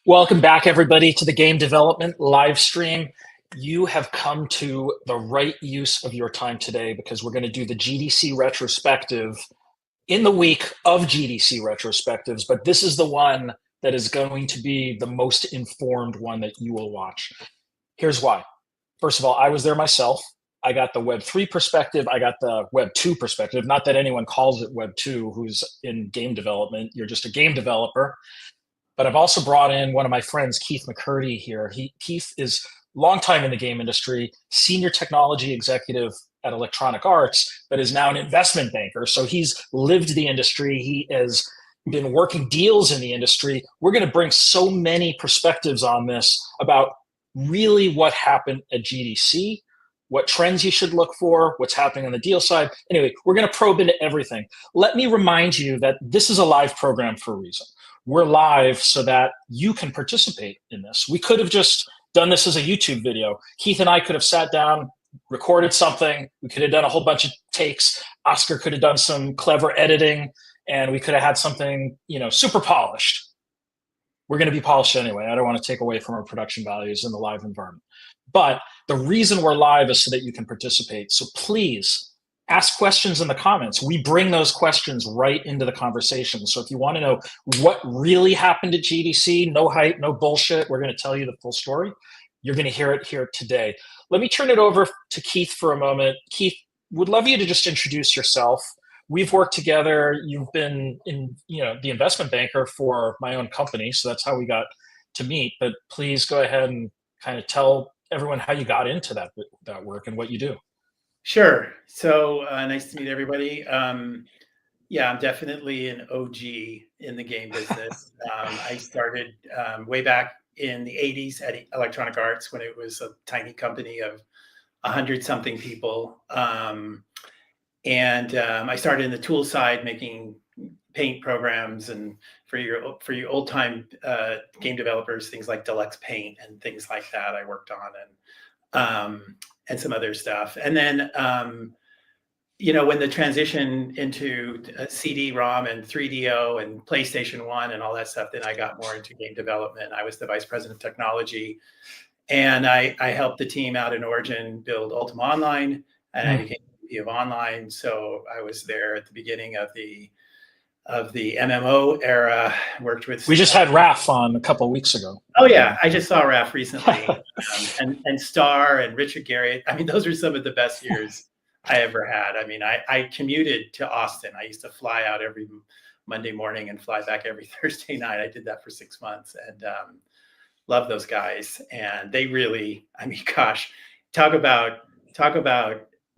Welcome back, everybody, to the Game Development live stream. You have come to the right use of your time today because we're going to do the GDC retrospective in the week of GDC retrospectives, but this is the one that is going to be the most informed one that you will watch. Here's why. First of all, I was there myself. I got the Web 3 perspective. I got the Web 2 perspective. Not that anyone calls it Web 2 who's in game development. You're just a game developer. But I've also brought in one of my friends, Keith McCurdy here. Keith is long time in the game industry, senior technology executive at Electronic Arts, but is now an investment banker. So he's lived the industry. He has been working deals in the industry. We're going to bring so many perspectives on this about really what happened at GDC, what trends you should look for, what's happening on the deal side. Anyway, we're going to probe into everything. Let me remind you that this is a live program for a reason. We're live so that you can participate in this. We could have just done this as a YouTube video. Keith and I could have sat down, recorded something. We could have done a whole bunch of takes. Oscar could have done some clever editing, and we could have had something, super polished. We're going to be polished anyway. I don't want to take away from our production values in the live environment. But the reason we're live is so that you can participate. So please ask questions in the comments. We bring those questions right into the conversation. So if you want to know what really happened at GDC, no hype, no bullshit, we're going to tell you the full story. You're going to hear it here today. Let me turn it over to Keith for a moment. Keith, would love you to just introduce yourself. We've worked together. You've been in, the investment banker for my own company. So that's how we got to meet. But please go ahead and kind of tell everyone how you got into that work and what you do. Sure. So nice to meet everybody. Yeah, I'm definitely an OG in the game business. I started way back in the 80s at Electronic Arts when it was a tiny company of 100-something people. And I started in the tool side, making paint programs, and for your old-time game developers, things like Deluxe Paint and things like that I worked on, and some other stuff. And then, when the transition into CD-ROM and 3DO and PlayStation 1 and all that stuff, then I got more into game development. I was the vice president of technology, and I helped the team out in Origin build Ultima Online, and I became VP of Online. So I was there at the beginning of the MMO era. Worked with. We just had Raph on a couple of weeks ago. Oh yeah, I just saw Raph recently, and Star and Richard Garriott. I mean, those are some of the best years I ever had. I mean, I commuted to Austin. I used to fly out every Monday morning and fly back every Thursday night. I did that for 6 months, and love those guys. And they really, I mean, gosh, talk about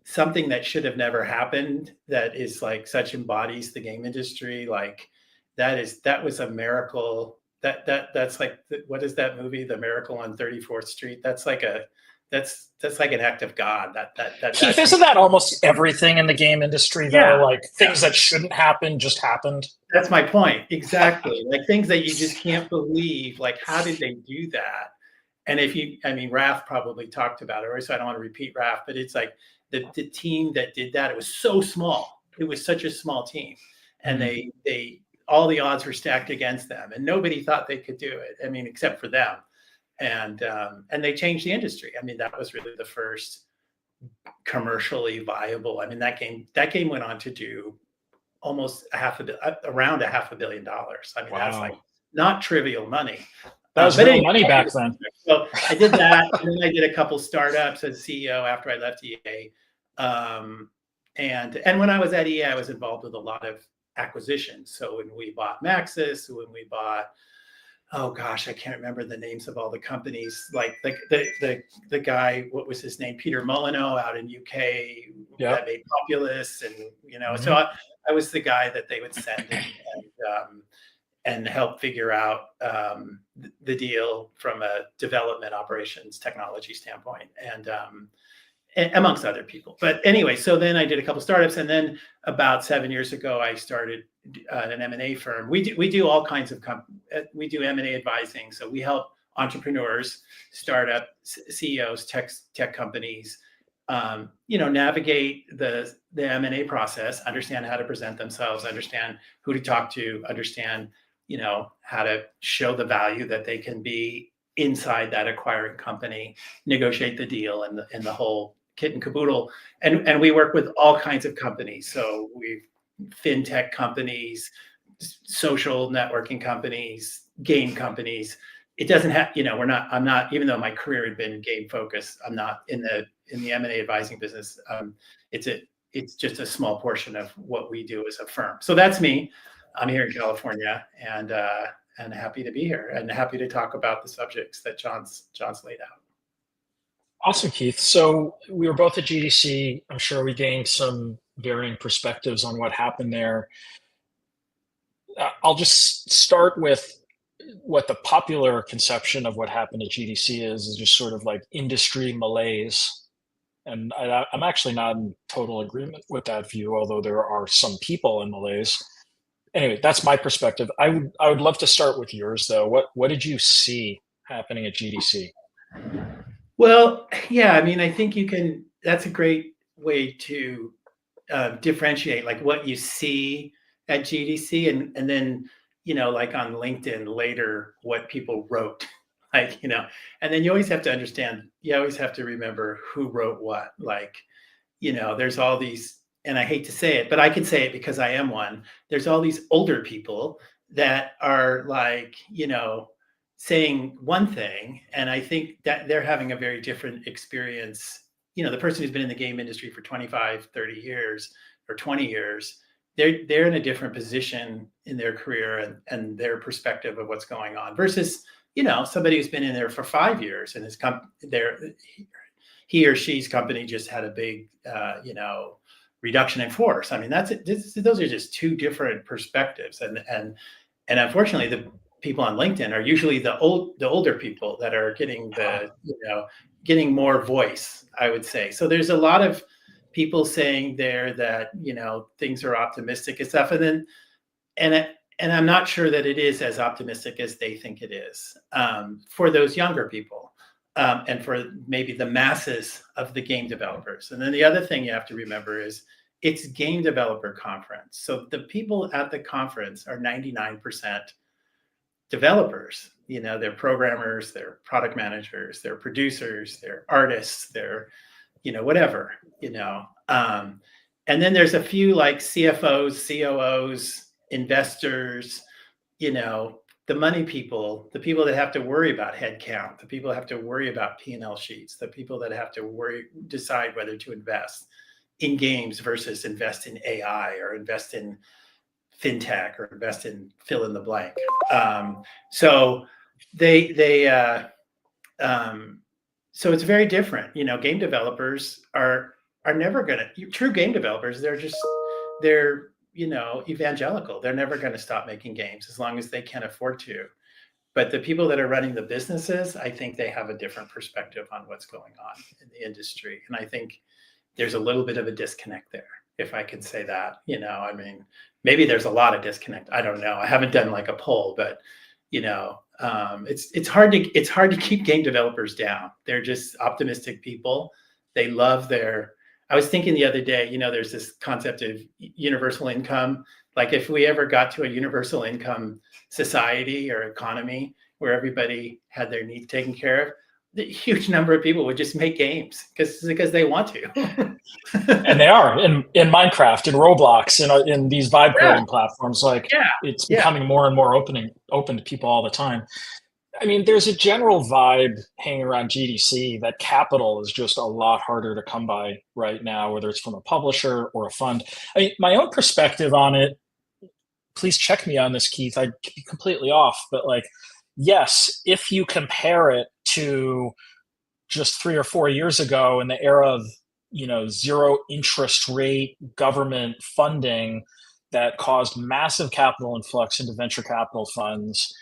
something that should have never happened, that is like such embodies the game industry. Like that was a miracle. That's like, what is that movie, The Miracle on 34th Street? That's like an act of God. Keith, isn't that almost everything in the game industry though? Yeah. Like things that shouldn't happen just happened. That's my point. Exactly. Like things that you just can't believe. Like, how did they do that? And Raph probably talked about it, so I don't want to repeat Raph, but it's like, the team that did that, it was so small. It was such a small team, and they all the odds were stacked against them, and nobody thought they could do it. I mean, except for them, and they changed the industry. I mean, that was really the first commercially viable. I mean, that game went on to do almost around $500 million. I mean, That's like not trivial money. That was real money back then. So I did that, and then I did a couple startups as CEO after I left EA. And when I was at EA, I was involved with a lot of acquisitions. So when we bought Maxis, when we bought, oh gosh, I can't remember the names of all the companies. Like the guy, what was his name, Peter Molyneux out in UK, that made Populous, and so I was the guy that they would send and help figure out the deal from a development operations technology standpoint, and amongst other people. But anyway, so then I did a couple startups, and then about 7 years ago, I started an M&A firm. We do all kinds of we do M&A advising. So we help entrepreneurs, startup CEOs, tech companies, navigate the M&A process, understand how to present themselves, understand who to talk to, understand how to show the value that they can be inside that acquiring company, negotiate the deal, and the whole kit and caboodle. And we work with all kinds of companies. So we fintech companies, social networking companies, game companies. It doesn't have, I'm not, even though my career had been game focused, I'm not in the M&A advising business. It's just a small portion of what we do as a firm. So that's me. I'm here in California, and happy to be here, and happy to talk about the subjects that Jon's laid out. Awesome, Keith. So we were both at GDC. I'm sure we gained some varying perspectives on what happened there. I'll just start with what the popular conception of what happened at GDC is just sort of like industry malaise. And I'm actually not in total agreement with that view, although there are some people in malaise. Anyway, that's my perspective. I would love to start with yours, though. What did you see happening at GDC? Well, yeah, I mean, I think that's a great way to differentiate like what you see at GDC and then, like on LinkedIn later, what people wrote, like, and then you always have to understand, you always have to remember who wrote what, like, there's all these, and I hate to say it, but I can say it because I am one. There's all these older people that are like, saying one thing, and I think that they're having a very different experience. The person who's been in the game industry for 25, 30 years or 20 years, they're in a different position in their career and their perspective of what's going on versus, somebody who's been in there for 5 years and he or she's company just had a big, reduction in force. I mean, those are just two different perspectives. And unfortunately, the people on LinkedIn are usually the older people that are getting getting more voice, I would say. So there's a lot of people saying there that, things are optimistic and stuff. And I'm not sure that it is as optimistic as they think it is for those younger people and for maybe the masses of the game developers. And then the other thing you have to remember is it's game developer conference. So the people at the conference are 99% developers. They're programmers, they're product managers, they're producers, they're artists, they're, whatever, and then there's a few like CFOs, COOs, investors, the money people, the people that have to worry about headcount, the people that have to worry about P&L sheets, the people that have to decide whether to invest in games versus invest in AI or invest in fintech or invest in fill in the blank. So so it's very different. Game developers are never true game developers. They're evangelical. They're never going to stop making games as long as they can afford to. But the people that are running the businesses, I think they have a different perspective on what's going on in the industry. And I think there's a little bit of a disconnect there, if I could say that. I mean, maybe there's a lot of disconnect. I don't know. I haven't done like a poll, but it's hard to keep game developers down. They're just optimistic people. They love I was thinking the other day, there's this concept of universal income. Like if we ever got to a universal income society or economy where everybody had their needs taken care of, the huge number of people would just make games because they want to. And they are in Minecraft, in Roblox, in these vibe coding platforms. Like it's becoming more and more open to people all the time. I mean, there's a general vibe hanging around GDC that capital is just a lot harder to come by right now, whether it's from a publisher or a fund. I mean, my own perspective on it, please check me on this, Keith. I'd be completely off, but like, yes, if you compare it to just 3 or 4 years ago in the era of, zero interest rate government funding that caused massive capital influx into venture capital funds,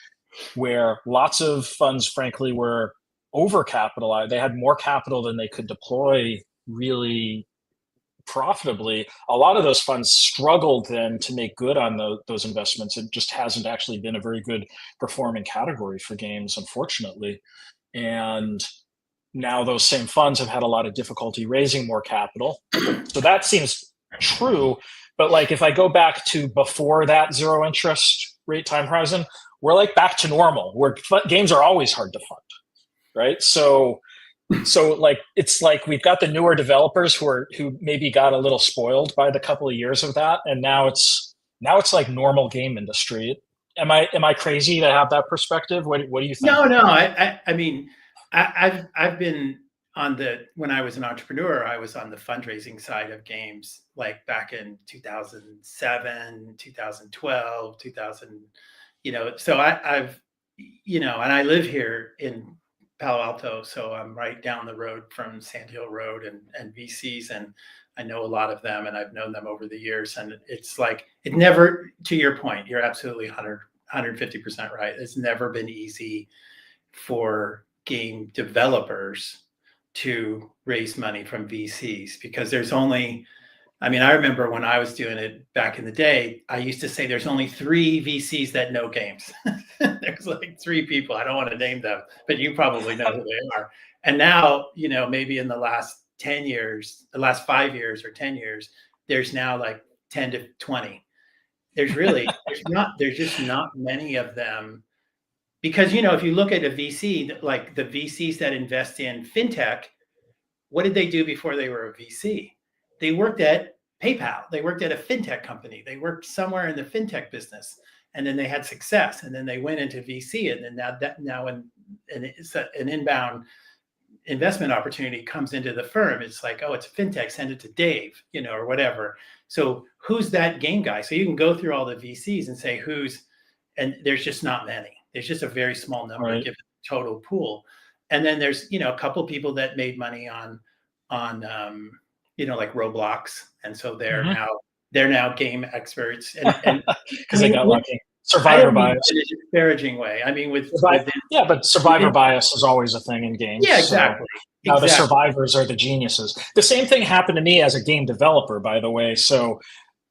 where lots of funds, frankly, were overcapitalized. They had more capital than they could deploy really profitably. A lot of those funds struggled then to make good on those investments. It just hasn't actually been a very good performing category for games, unfortunately. And now those same funds have had a lot of difficulty raising more capital. So that seems true. But like if I go back to before that zero interest rate time horizon, we're like back to normal, where games are always hard to fund, right? So like it's like we've got the newer developers who maybe got a little spoiled by the couple of years of that, and now it's like normal game industry. Am I crazy to have that perspective? What do you think? No. I mean, I've been when I was an entrepreneur, I was on the fundraising side of games, like back in 2007, 2012, 2000. So I've and I live here in Palo Alto, so I'm right down the road from Sand Hill Road and VCs, and I know a lot of them, and I've known them over the years. And it's like, it never, to your point, you're absolutely 150% right. It's never been easy for game developers to raise money from VCs, because there's only, I mean, I remember when I was doing it back in the day, I used to say there's only 3 VCs that know games. There's like 3 people. I don't want to name them, but you probably know who they are. And now, maybe in the last 10 years, the last 5 years or 10 years, there's now like 10 to 20. There's just not many of them, because, if you look at a VC, like the VCs that invest in fintech, what did they do before they were a VC? They worked at PayPal. They worked at a fintech company. They worked somewhere in the fintech business, and then they had success, and then they went into VC, and then it's an inbound investment opportunity comes into the firm. It's like, oh, it's a fintech, send it to Dave, or whatever. So who's that game guy? So you can go through all the VCs and say and there's just not many. There's just a very small number, right, given the total pool. And then there's, a couple people that made money on like Roblox, and so they're now game experts, and because they got lucky. Survivor bias in a disparaging way. I mean, but survivor bias is always a thing in games. Yeah, exactly. So now the survivors are the geniuses. The same thing happened to me as a game developer, by the way. So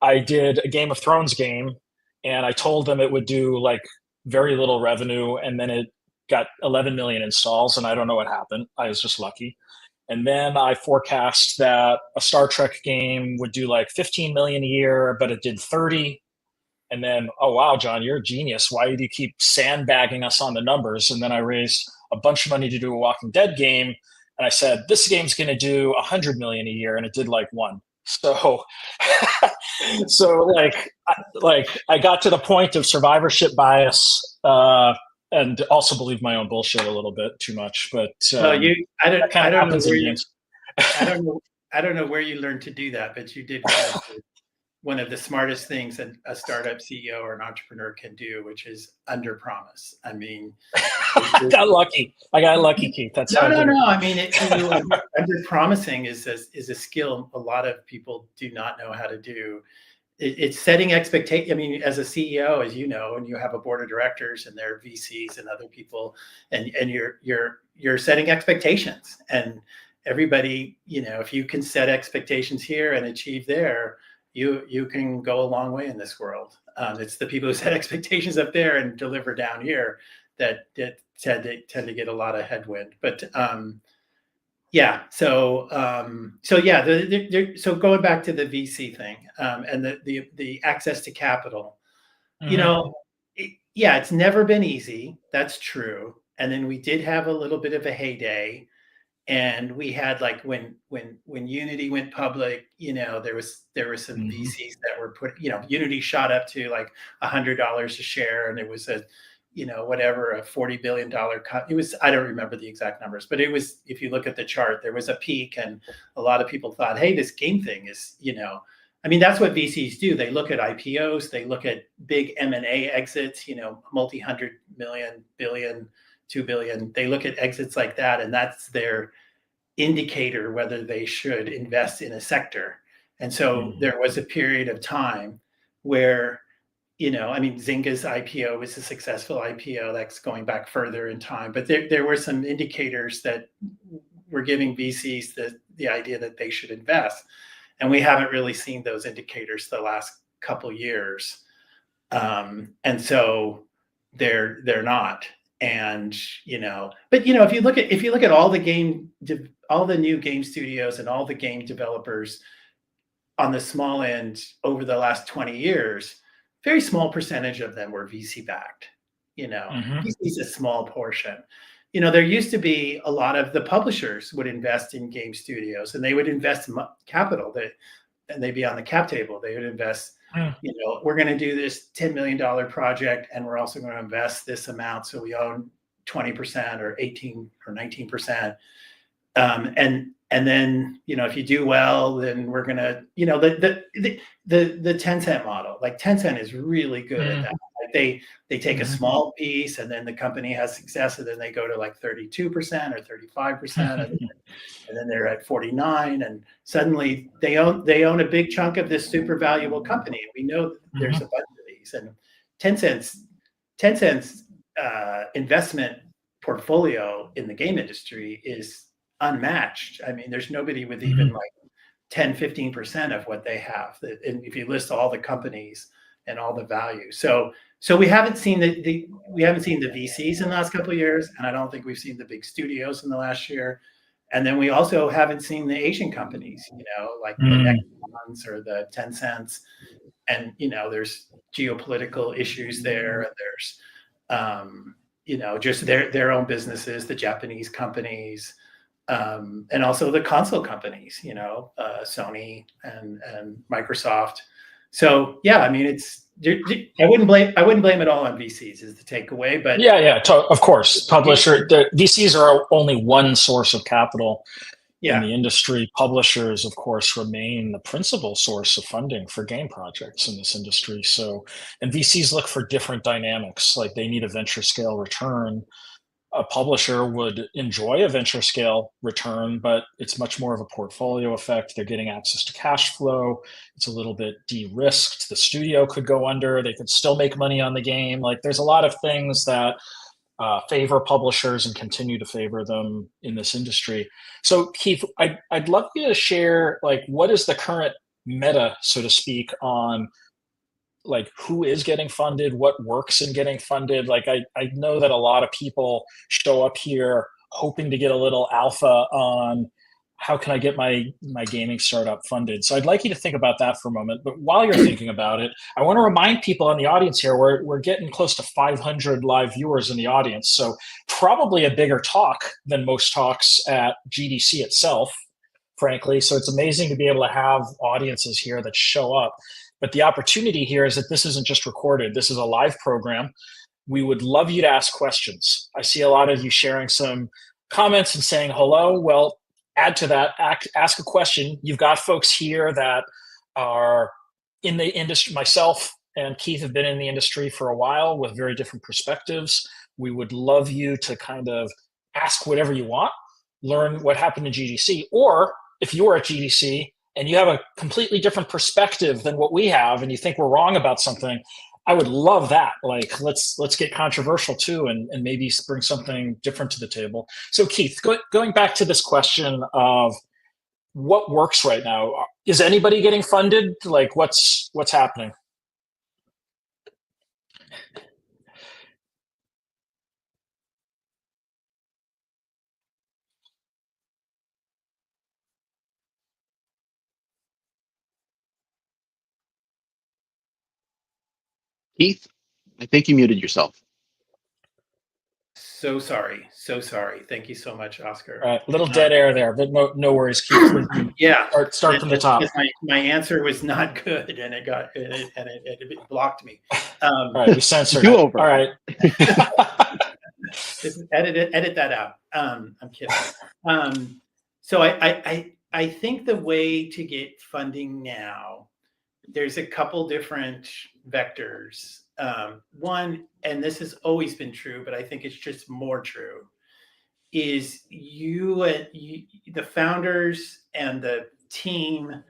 I did a Game of Thrones game, and I told them it would do like very little revenue, and then it got 11 million installs, and I don't know what happened. I was just lucky. And then I forecast that a Star Trek game would do like 15 million a year, but it did 30. And then, oh, wow, John, you're a genius. Why do you keep sandbagging us on the numbers? And then I raised a bunch of money to do a Walking Dead game. And I said, this game's going to do 100 million a year. And it did like 1. So, I got to the point of survivorship bias, and also believe my own bullshit a little bit too much. But I don't know where you learned to do that, but you did one of the smartest things that a startup CEO or an entrepreneur can do, which is under promise. I mean, I got lucky, Keith. That's no. I mean, under promising is a skill a lot of people do not know how to do. It's setting expectations. I mean, as a CEO, as you know, and you have a board of directors and there are VCs and other people, and you're setting expectations, and everybody, if you can set expectations here and achieve there, you can go a long way in this world. It's the people who set expectations up there and deliver down here that tend to get a lot of headwind. But so going back to the VC thing, and the access to capital, it's never been easy. That's true. And then we did have a little bit of a heyday. And we had, like, when Unity went public, there were some VCs that were Unity shot up to like $100 a share, and it was a $40 billion cut. It was, I don't remember the exact numbers, but it was, if you look at the chart, there was a peak, and a lot of people thought, hey, this game thing is, I mean, that's what VCs do. They look at IPOs, they look at big M&A exits, multi-100 million, billion, 2 billion. They look at exits like that, and that's their indicator whether they should invest in a sector. And so there was a period of time where, I mean, Zynga's IPO was a successful IPO. That's going back further in time, but there were some indicators that were giving VCs the idea that they should invest, and we haven't really seen those indicators the last couple years, and so they're not. And but if you look at all the new game studios and all the game developers on the small end over the last 20 years, very small percentage of them were VC backed. VC is a small portion. There used to be a lot of the publishers would invest in game studios, and they would invest capital and they'd be on the cap table. They would invest, we're going to do this $10 million project, and we're also going to invest this amount. So we own 20% or 18 or 19%. And then, if you do well, then we're going to, the Tencent model, like Tencent is really good at that. Like they take a small piece, and then the company has success, and then they go to like 32% or 35%, and then they're at 49, and suddenly they own a big chunk of this super valuable company. And we know that there's a bunch of these, and Tencent's investment portfolio in the game industry is unmatched. I mean, there's nobody with even like 10-15% of what they have. And if you list all the companies and all the value, so we haven't seen the VCs in the last couple of years, and I don't think we've seen the big studios in the last year. And then we also haven't seen the Asian companies, like the Nexons or the Tencents, and there's geopolitical issues there, and there's just their own businesses, the Japanese companies. And also the console companies, Sony and Microsoft. So yeah, I mean, I wouldn't blame it all on VCs is the takeaway. But of course, the VCs are only one source of capital in the industry. Publishers, of course, remain the principal source of funding for game projects in this industry. So, and VCs look for different dynamics, like they need a venture scale return. A publisher would enjoy a venture scale return, but it's much more of a portfolio effect. They're getting access to cash flow. It's a little bit de-risked. The studio could go under. They could still make money on the game. Like there's a lot of things that favor publishers and continue to favor them in this industry. So Keith, I'd love you to share, like, what is the current meta, so to speak, on like who is getting funded, what works in getting funded. Like I know that a lot of people show up here hoping to get a little alpha on how can I get my gaming startup funded. So I'd like you to think about that for a moment. But while you're thinking about it, I want to remind people in the audience here, we're getting close to 500 live viewers in the audience. So probably a bigger talk than most talks at GDC itself, frankly. So it's amazing to be able to have audiences here that show up. But the opportunity here is that this isn't just recorded. This is a live program. We would love you to ask questions. I see a lot of you sharing some comments and saying hello. Well, add to that, ask a question. You've got folks here that are in the industry. Myself and Keith have been in the industry for a while with very different perspectives. We would love you to kind of ask whatever you want, learn what happened in GDC, or if you were at GDC and you have a completely different perspective than what we have and you think we're wrong about something, I would love that. Like, let's get controversial too, and maybe bring something different to the table. So Keith, going back to this question of what works right now, is anybody getting funded? Like what's happening? Keith, I think you muted yourself. So sorry. Thank you so much, Oscar. All right, little dead air there, but no worries, Keith. Yeah, start from the top. My answer was not good, and it blocked me. All right, we censored it. Over. All right. edit that out. I'm kidding. So I think the way to get funding now, there's a couple different vectors. One, and this has always been true, but I think it's just more true, is the founders and the team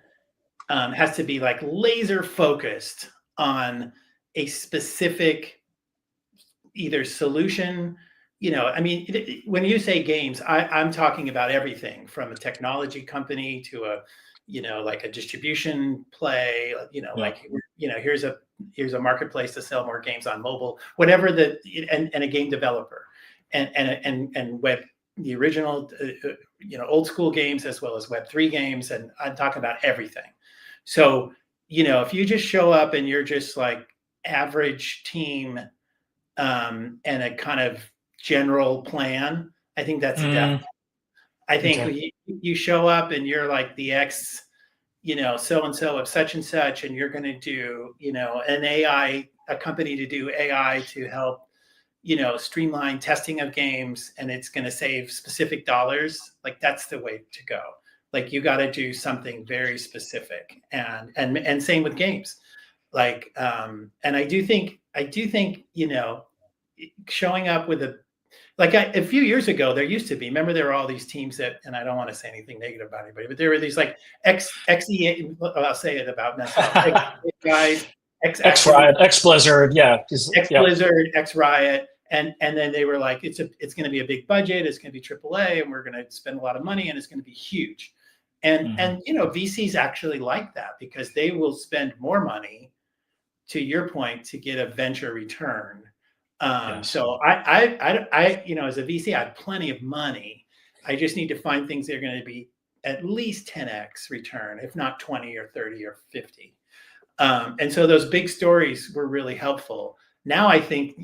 has to be like laser focused on a specific either solution. I mean, when you say games, I'm talking about everything from a technology company to like a distribution play, like, here's a marketplace to sell more games on mobile, whatever and a game developer and web, the original, old school games as well as Web3 games. And I'm talking about everything. So, if you just show up and you're just like average team and a kind of general plan, I think that's definitely. I think Okay. you show up and you're like the ex, so-and-so of such and such, and you're going to do, a company to do AI to help, streamline testing of games, and it's going to save specific dollars. Like, that's the way to go. Like, you got to do something very specific, and same with games. Like, and I do think, showing up with a few years ago, there used to be, remember, there were all these teams that, and I don't want to say anything negative about anybody, but there were these like I'll say it about myself, guys, X Riot, X Blizzard, yeah, X Blizzard, X Riot, and then they were like, it's going to be a big budget, it's going to be AAA, and we're going to spend a lot of money, and it's going to be huge, and VCs actually like that because they will spend more money, to your point, to get a venture return. Yes. So I, as a VC, I have plenty of money. I just need to find things that are going to be at least 10x return, if not 20 or 30 or 50. And so those big stories were really helpful. Now I think,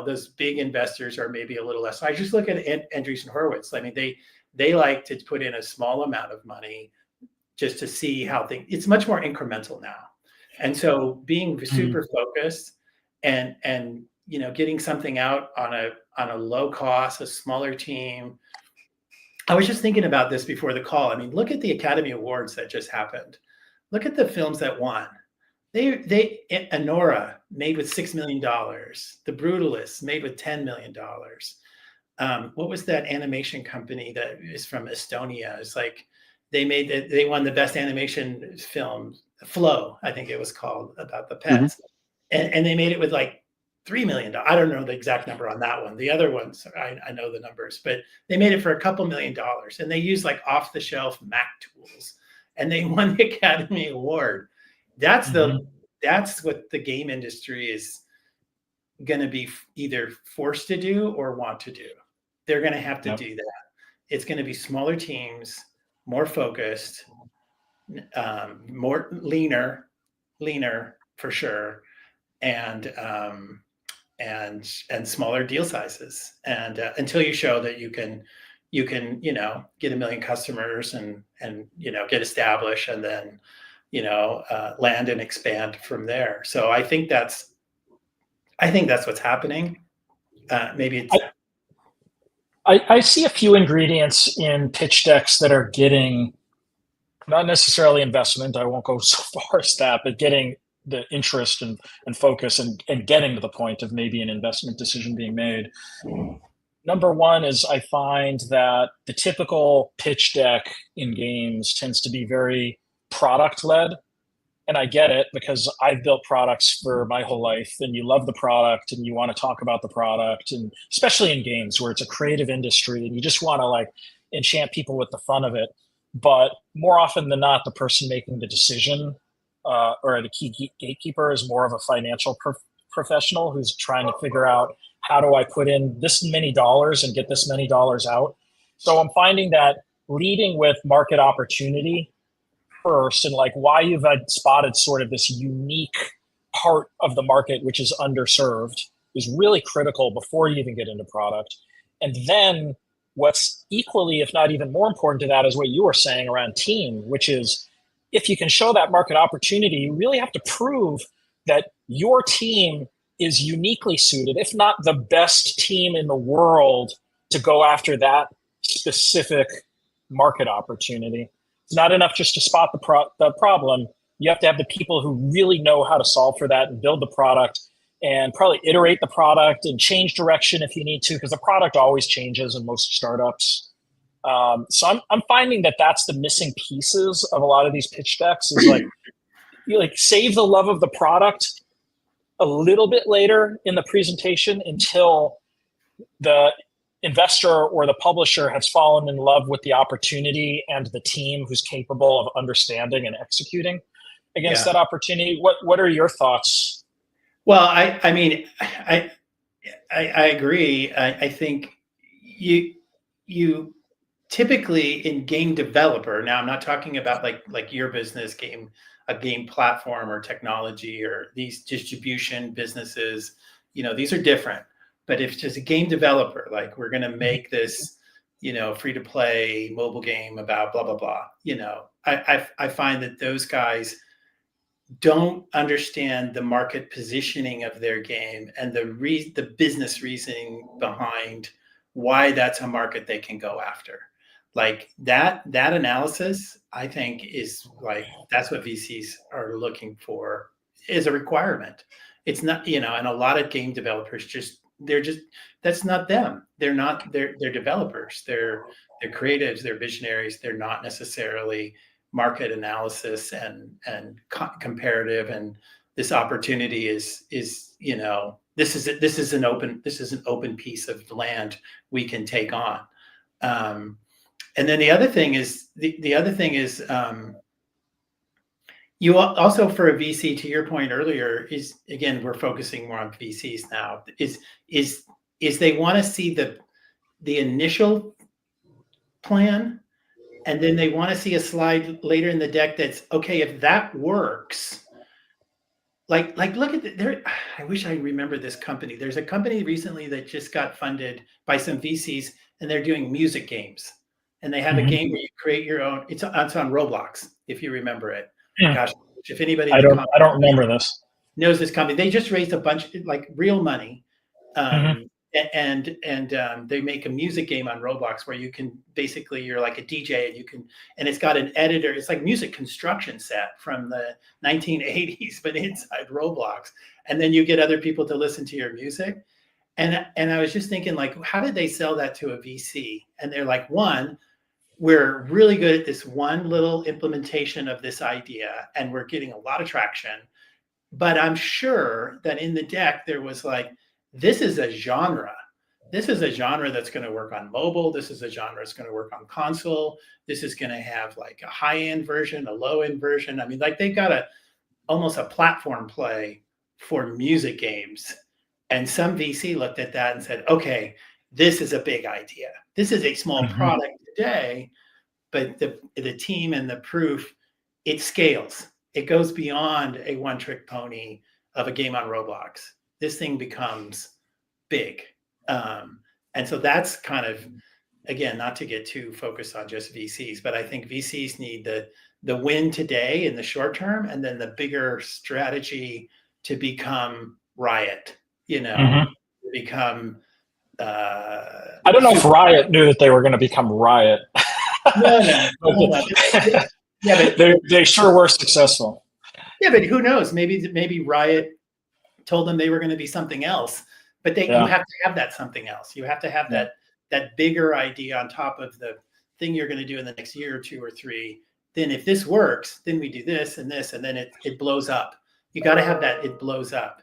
those big investors are maybe a little less. I just look at Andreessen Horowitz. I mean, they like to put in a small amount of money just to see how things. It's much more incremental now, and so being super focused and getting something out on a low cost, a smaller team. I was just thinking about this before the call. I mean, look at the Academy Awards that just happened. Look at the films that won. Anora made with $6 million. The Brutalists made with $10 million. What was that animation company that is from Estonia? It's like they won the best animation film, Flow, I think it was called, about the pets. And they made it with like $3 million. I don't know the exact number on that one. The other ones, I know the numbers, but they made it for a couple $1 million, and they used like off the shelf Mac tools, and they won the Academy Award. That's what the game industry is going to be either forced to do or want to do. They're going to have to do that. It's going to be smaller teams, more focused, more leaner for sure, and smaller deal sizes. And until you show that you can get 1 million customers and get established, and then land and expand from there. So I think that's what's happening. Maybe it's. I see a few ingredients in pitch decks that are getting, not necessarily investment, I won't go so far as that, but getting the interest and focus and getting to the point of maybe an investment decision being made. Number one is, I find that the typical pitch deck in games tends to be very product-led. And I get it, because I've built products for my whole life, and you love the product and you want to talk about the product, and especially in games where it's a creative industry and you just want to like enchant people with the fun of it. But more often than not, the person making the decision or the key gatekeeper is more of a financial professional who's trying to figure out, how do I put in this many dollars and get this many dollars out? So I'm finding that leading with market opportunity first, and like why you've spotted sort of this unique part of the market which is underserved, is really critical before you even get into product. And then what's equally, if not even more important to that, is what you were saying around team, which is, if you can show that market opportunity, you really have to prove that your team is uniquely suited, if not the best team in the world, to go after that specific market opportunity. It's not enough just to spot the problem. You have to have the people who really know how to solve for that and build the product, and probably iterate the product and change direction if you need to, because the product always changes in most startups. So I'm finding that that's the missing pieces of a lot of these pitch decks, is like, you like save the love of the product a little bit later in the presentation until the investor or the publisher has fallen in love with the opportunity and the team who's capable of understanding and executing against that opportunity. What are your thoughts? Well, I mean, I agree. I think you typically in game developer, now I'm not talking about like your business game. a game platform or technology or these distribution businesses, these are different. But if it's just a game developer, like we're going to make this, free to play mobile game about blah, blah, blah, I find that those guys don't understand the market positioning of their game and the business reasoning behind why that's a market they can go after. Like that analysis, I think, is like that's what VCs are looking for, is a requirement. It's not, and a lot of game developers that's not them. They're developers. They're creatives. They're visionaries. They're not necessarily market analysis and comparative. And this opportunity is this is an open piece of land we can take on. And then the other thing is you also, for a VC, to your point earlier, is, again, we're focusing more on VCs now, is they want to see the initial plan, and then they want to see a slide later in the deck that's, okay, if that works, like look at there. I wish I remember this company. There's a company recently that just got funded by some VCs, and they're doing music games. And they have a game where you create your own. It's on Roblox, if you remember it. Yeah. Gosh, if anybody I don't remember this. Knows this company, they just raised a bunch, like, real money, and they make a music game on Roblox where you can basically, you're like a DJ, and it's got an editor. It's like music construction set from the 1980s, but inside Roblox, and then you get other people to listen to your music. And I was just thinking, like, how did they sell that to a VC? And they're like, one, we're really good at this one little implementation of this idea, and we're getting a lot of traction. But I'm sure that in the deck, there was like, this is a genre. This is a genre that's going to work on mobile. This is a genre that's going to work on console. This is going to have like a high-end version, a low-end version. I mean, like, they've got almost a platform play for music games. And some VC looked at that and said, okay, this is a big idea. This is a small product today, but the team and the proof, it scales. It goes beyond a one-trick pony of a game on Roblox. This thing becomes big. And so that's kind of, again, not to get too focused on just VCs, but I think VCs need the win today in the short term, and then the bigger strategy to become Riot, become... I don't know if Riot knew that they were going to become Riot. No. Yeah, but they sure were successful. Yeah, but who knows? Maybe Riot told them they were going to be something else. But you have to have that something else. You have to have that bigger idea on top of the thing you're going to do in the next year or two or three. Then if this works, then we do this, and then it blows up. You got to have that. It blows up.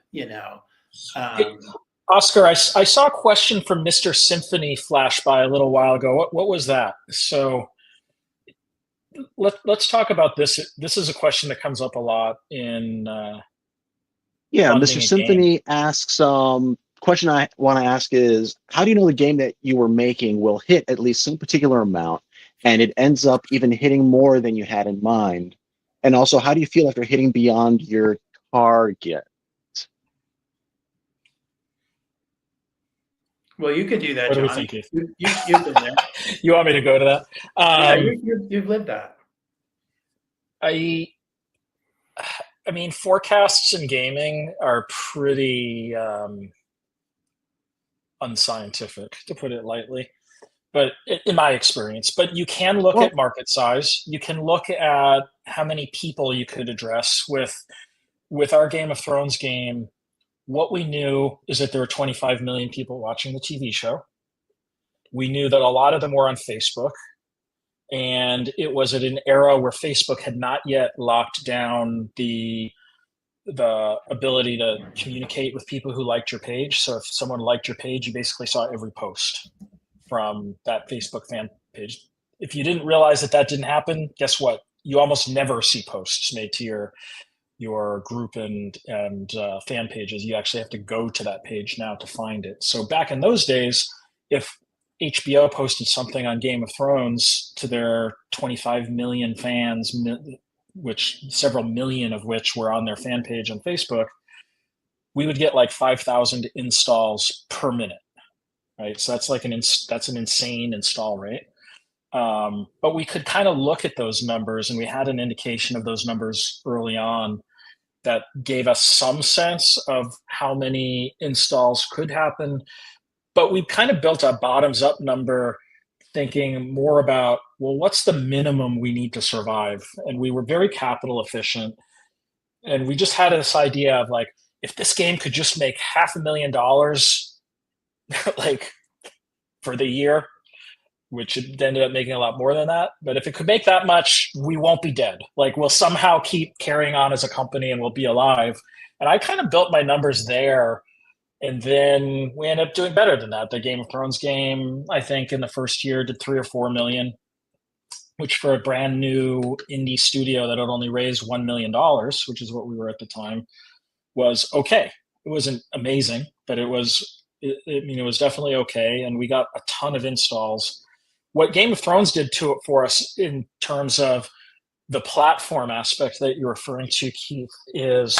Oscar, I saw a question from Mr. Symphony flash by a little while ago. What was that? So let's talk about this. This is a question that comes up a lot in Mr. Symphony asks, question I want to ask is, how do you know the game that you were making will hit at least some particular amount, and it ends up even hitting more than you had in mind? And also, how do you feel after hitting beyond your target? Well, you could do that, what Jon. Do we think, you've been there. You want me to go to that? You've lived that. I mean, forecasts in gaming are pretty unscientific, to put it lightly, but in my experience. But you can look at market size. You can look at how many people you could address with our Game of Thrones game. What we knew is that there were 25 million people watching the TV show. We knew that a lot of them were on Facebook, and it was at an era where Facebook had not yet locked down the ability to communicate with people who liked your page. So if someone liked your page, you basically saw every post from that Facebook fan page. If you didn't realize that didn't happen, guess what? You almost never see posts made to your group and fan pages. You actually have to go to that page now to find it. So back in those days, if HBO posted something on Game of Thrones to their 25 million fans, which several million of which were on their fan page on Facebook, we would get like 5,000 installs per minute, right? So that's like that's an insane install rate. But we could kind of look at those numbers, and we had an indication of those numbers early on that gave us some sense of how many installs could happen. But we kind of built a bottoms up number thinking more about, well, what's the minimum we need to survive? And we were very capital efficient. And we just had this idea of like, if this game could just make $500,000 like for the year, which it ended up making a lot more than that. But if it could make that much, we won't be dead. Like we'll somehow keep carrying on as a company and we'll be alive. And I kind of built my numbers there. And then we ended up doing better than that. The Game of Thrones game, I think in the first year did 3 or 4 million, which for a brand new indie studio that had only raised $1 million, which is what we were at the time, was okay. It wasn't amazing, but it was definitely okay. And we got a ton of installs. What Game of Thrones did to it for us in terms of the platform aspect that you're referring to, Keith, is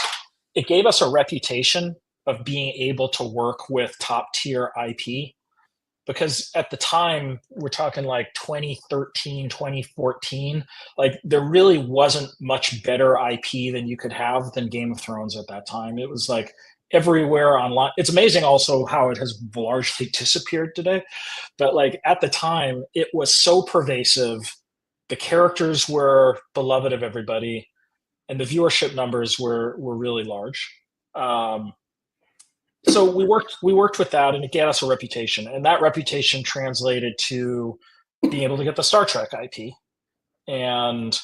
it gave us a reputation of being able to work with top tier IP, because at the time we're talking like 2013, 2014, like there really wasn't much better IP than you could have than Game of Thrones at that time. It was like everywhere online. It's amazing also how it has largely disappeared today. But like at the time, it was so pervasive. The characters were beloved of everybody, and the viewership numbers were really large. So we worked with that, and it gave us a reputation, and that reputation translated to being able to get the Star Trek IP. And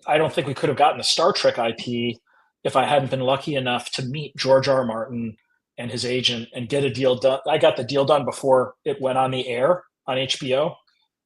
I don't think we could have gotten the Star Trek IP if I hadn't been lucky enough to meet George R. R. Martin and his agent and get a deal done. I got the deal done before it went on the air on HBO.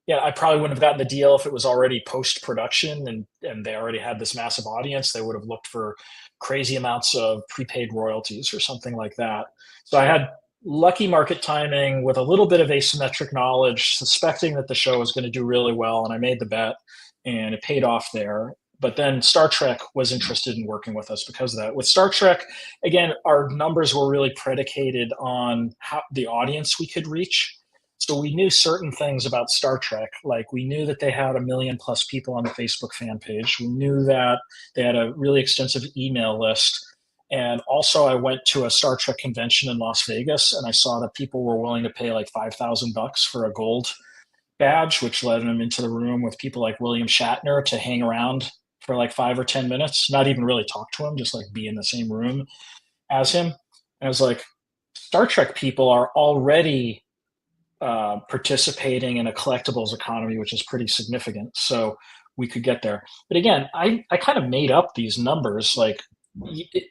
Yeah, I probably wouldn't have gotten the deal if it was already post-production and they already had this massive audience. They would have looked for crazy amounts of prepaid royalties or something like that. So I had lucky market timing with a little bit of asymmetric knowledge, suspecting that the show was going to do really well, and I made the bet, and it paid off there. But then Star Trek was interested in working with us because of that. With Star Trek, again, our numbers were really predicated on how the audience we could reach. So we knew certain things about Star Trek. Like we knew that they had 1 million+ people on the Facebook fan page. We knew that they had a really extensive email list. And also I went to a Star Trek convention in Las Vegas, and I saw that people were willing to pay like $5,000 for a gold badge, which led them into the room with people like William Shatner to hang around for like 5 or 10 minutes, not even really talk to him, just like be in the same room as him. And I was like, Star Trek people are already participating in a collectibles economy, which is pretty significant. So we could get there. But again, I kind of made up these numbers. Like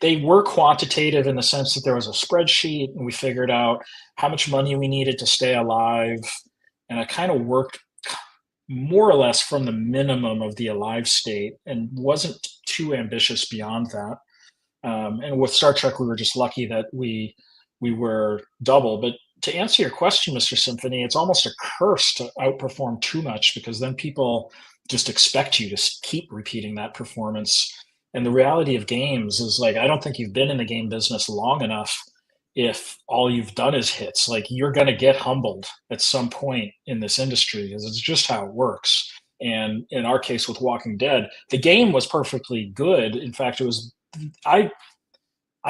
they were quantitative in the sense that there was a spreadsheet and we figured out how much money we needed to stay alive. And I kind of worked more or less from the minimum of the alive state and wasn't too ambitious beyond that. And with Star Trek, we were just lucky that we were double. But to answer your question, Mr. Symphony, it's almost a curse to outperform too much, because then people just expect you to keep repeating that performance. And the reality of games is like, I don't think you've been in the game business long enough if all you've done is hits. Like you're going to get humbled at some point in this industry, because it's just how it works. And in our case with Walking Dead, the game was perfectly good. In fact, it was, I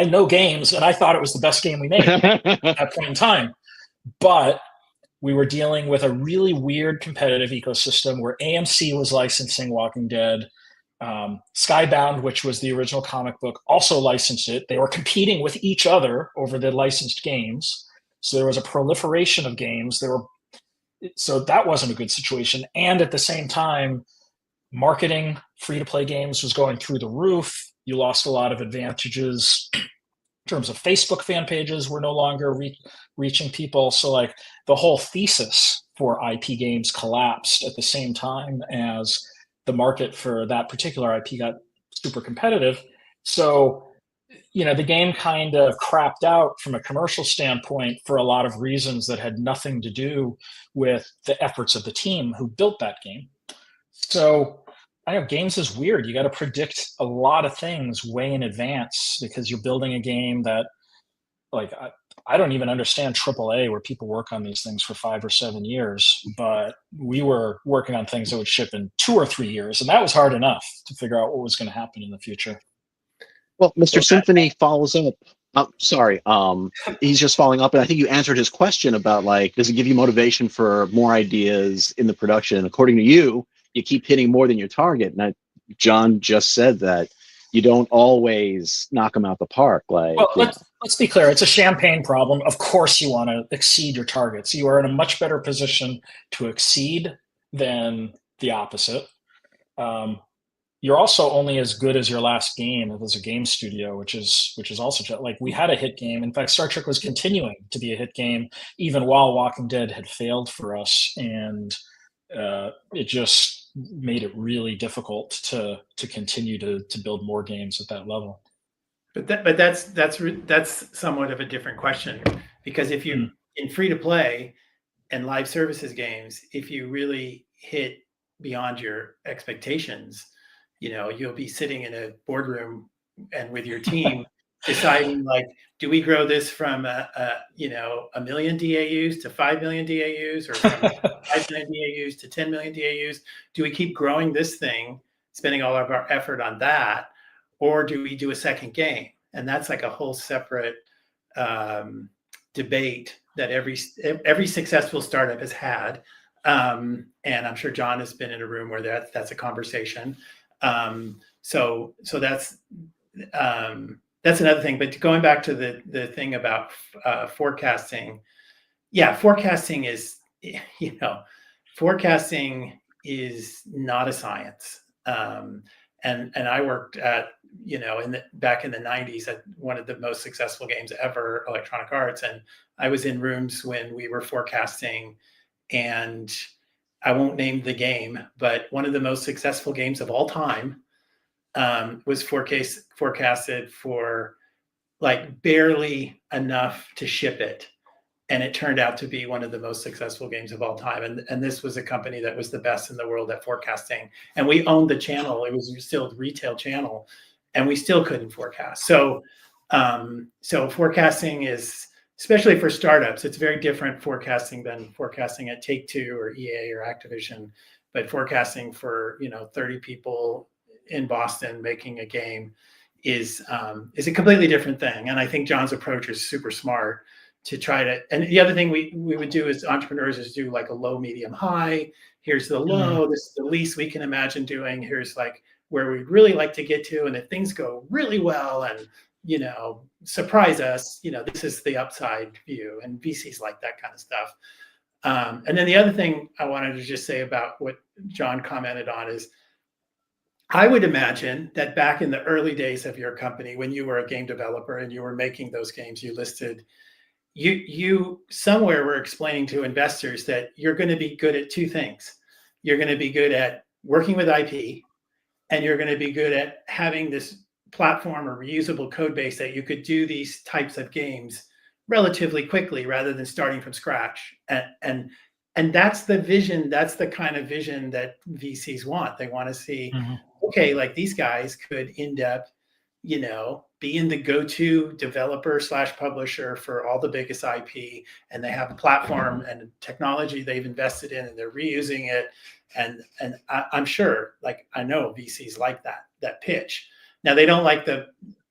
know games, and I thought it was the best game we made at that point in time. But we were dealing with a really weird competitive ecosystem where AMC was licensing Walking Dead. Skybound, which was the original comic book, also licensed it. They were competing with each other over the licensed games. So there was a proliferation of games. So that wasn't a good situation. And at the same time, marketing free-to-play games was going through the roof. You lost a lot of advantages in terms of Facebook fan pages were no longer reaching people. So like the whole thesis for IP games collapsed at the same time as the market for that particular IP got super competitive. So, the game kind of crapped out from a commercial standpoint for a lot of reasons that had nothing to do with the efforts of the team who built that game. So I know games is weird. You got to predict a lot of things way in advance because you're building a game that, like, I don't even understand AAA where people work on these things for 5 or 7 years, but we were working on things that would ship in 2 or 3 years, and that was hard enough to figure out what was going to happen in the future. Well, Mr. Symphony follows up. Sorry, he's just following up, and I think you answered his question about, like, does it give you motivation for more ideas in the production? According to you, you keep hitting more than your target, and Jon just said that you don't always knock them out the park. Like, well, let's be clear. It's a champagne problem. Of course, you want to exceed your targets. You are in a much better position to exceed than the opposite. You're also only as good as your last game as a game studio, which is also, like, we had a hit game. In fact, Star Trek was continuing to be a hit game even while Walking Dead had failed for us, and it just made it really difficult to continue to build more games at that level. But that's somewhat of a different question, because if you in free to play and live services games, if you really hit beyond your expectations, you'll be sitting in a boardroom and with your team deciding, like, do we grow this from a million DAUs to 5 million DAUs, or from 5 million DAUs to 10 million DAUs? Do we keep growing this thing, spending all of our effort on that, or do we do a second game? And that's like a whole separate debate that every successful startup has had. And I'm sure Jon has been in a room where that's a conversation. So that's another thing. But going back to the thing about forecasting, forecasting is not a science. And I worked at, back in the 90s at one of the most successful games ever, Electronic Arts, and I was in rooms when we were forecasting, and I won't name the game, but one of the most successful games of all time was forecasted for, like, barely enough to ship it. And it turned out to be one of the most successful games of all time. And this was a company that was the best in the world at forecasting. And we owned the channel. It was still a retail channel, and we still couldn't forecast. So forecasting is, especially for startups, it's very different forecasting than forecasting at Take-Two or EA or Activision. But forecasting for 30 people in Boston making a game is a completely different thing. And I think Jon's approach is super smart to try to. And the other thing we would do as entrepreneurs is do, like, a low, medium, high. Here's the low. This is the least we can imagine doing. Here's, like, where we'd really like to get to. And if things go really well and surprise us, this is the upside view. And VCs like that kind of stuff. And then the other thing I wanted to just say about what Jon commented on is, I would imagine that back in the early days of your company, when you were a game developer and you were making those games you listed, you somewhere were explaining to investors that you're going to be good at two things. You're going to be good at working with IP, and you're going to be good at having this platform or reusable code base that you could do these types of games relatively quickly rather than starting from scratch. And that's the vision. That's the kind of vision that VCs want. They want to see, okay, like, these guys could end up, be in the go-to developer / publisher for all the biggest IP, and they have a platform and technology they've invested in, and they're reusing it. And I'm sure, like, I know VCs like that pitch. Now, they don't like